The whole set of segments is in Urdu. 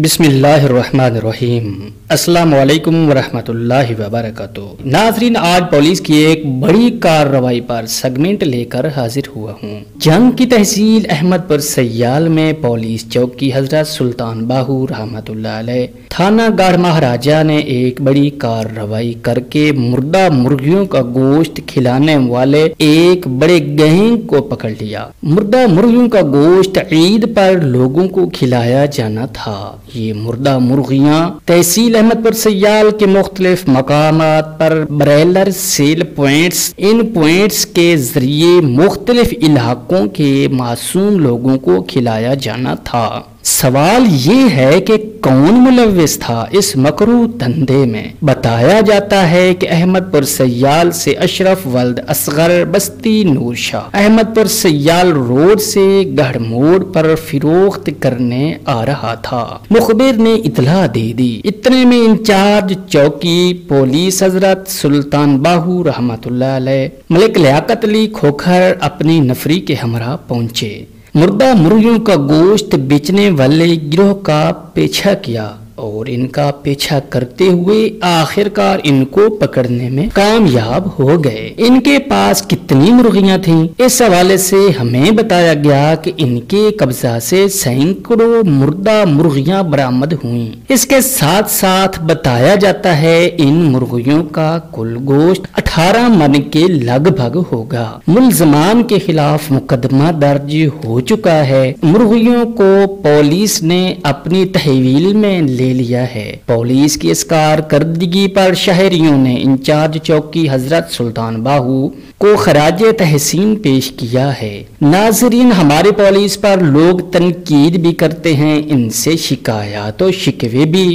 بسم اللہ الرحمن الرحیم۔ السلام علیکم ورحمۃ اللہ وبرکاتہ۔ ناظرین، آج پولیس کی ایک بڑی کارروائی پر سیگمنٹ لے کر حاضر ہوا ہوں۔ جنگ کی تحصیل احمد پور سیال میں پولیس چوکی حضرت سلطان باہو رحمۃ اللہ علیہ تھانہ گڑھ مہاراجہ نے ایک بڑی کارروائی کر کے مردہ مرغیوں کا گوشت کھلانے والے ایک بڑے گینگ کو پکڑ لیا۔ مردہ مرغیوں کا گوشت عید پر لوگوں کو کھلایا جانا تھا۔ یہ مردہ مرغیاں تحصیل احمد پور سیال کے مختلف مقامات پر بریلر سیل پوائنٹس، ان پوائنٹس کے ذریعے مختلف علاقوں کے معصوم لوگوں کو کھلایا جانا تھا۔ سوال یہ ہے کہ کون ملوث تھا اس مکروہ دھندے میں؟ بتایا جاتا ہے کہ احمد پور سیال سے اشرف ولد اصغر بستی نور شاہ احمد پور سیال روڈ سے گڑھ موڑ پر فروخت کرنے آ رہا تھا۔ مخبر نے اطلاع دے دی۔ اتنے میں انچارج چوکی پولیس حضرت سلطان باہو رحمۃ اللہ علیہ ملک لیاقت علی کھوکھر اپنی نفری کے ہمراہ پہنچے۔ مردہ مرغیوں کا گوشت بیچنے والے گروہ کا پیچھا کیا اور ان کا پیچھا کرتے ہوئے آخرکار ان کو پکڑنے میں کامیاب ہو گئے۔ ان کے پاس کتنی مرغیاں تھیں؟ اس حوالے سے ہمیں بتایا گیا کہ ان کے قبضہ سے سینکڑوں مردہ مرغیاں برآمد ہوئیں۔ اس کے ساتھ ساتھ بتایا جاتا ہے ان مرغیوں کا کل گوشت 18 من کے لگ بھگ ہوگا۔ ملزمان کے خلاف مقدمہ درج ہو چکا ہے۔ مرغیوں کو پولیس نے اپنی تحویل میں لے لیا ہے۔ پولیس کی اس کارکردگی پر شہریوں نے انچارج چوکی حضرت سلطان باہو کو خراج تحسین پیش کیا ہے۔ ناظرین، ہماری پولیس پر لوگ تنقید بھی کرتے ہیں، ان سے شکایات و شکوے بھی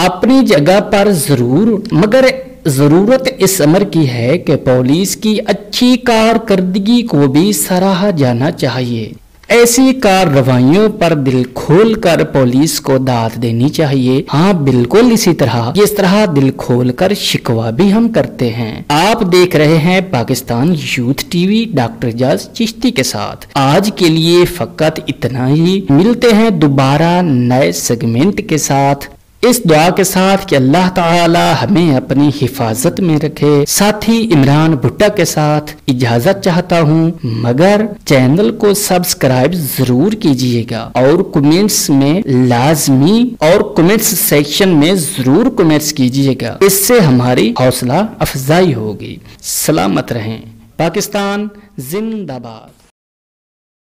اپنی جگہ پر ضرور، مگر ضرورت اس امر کی ہے کہ پولیس کی اچھی کارکردگی کو بھی سراہا جانا چاہیے۔ ایسی کارروائیوں پر دل کھول کر پولیس کو داد دینی چاہیے۔ ہاں، بالکل اسی طرح جس طرح دل کھول کر شکوہ بھی ہم کرتے ہیں۔ آپ دیکھ رہے ہیں Pakistan youth T V doctor Ejaz Chishti کے ساتھ۔ آج کے لیے فقط اتنا ہی، ملتے ہیں دوبارہ نئے سیگمنٹ کے ساتھ، اس دعا کے ساتھ کہ اللہ تعالی ہمیں اپنی حفاظت میں رکھے۔ ساتھی عمران بھٹا کے ساتھ اجازت چاہتا ہوں، مگر چینل کو سبسکرائب ضرور کیجئے گا اور کمنٹس میں لازمی اور کمنٹس سیکشن میں ضرور کمنٹس کیجئے گا، اس سے ہماری حوصلہ افزائی ہوگی۔ سلامت رہیں۔ پاکستان زندہ باد۔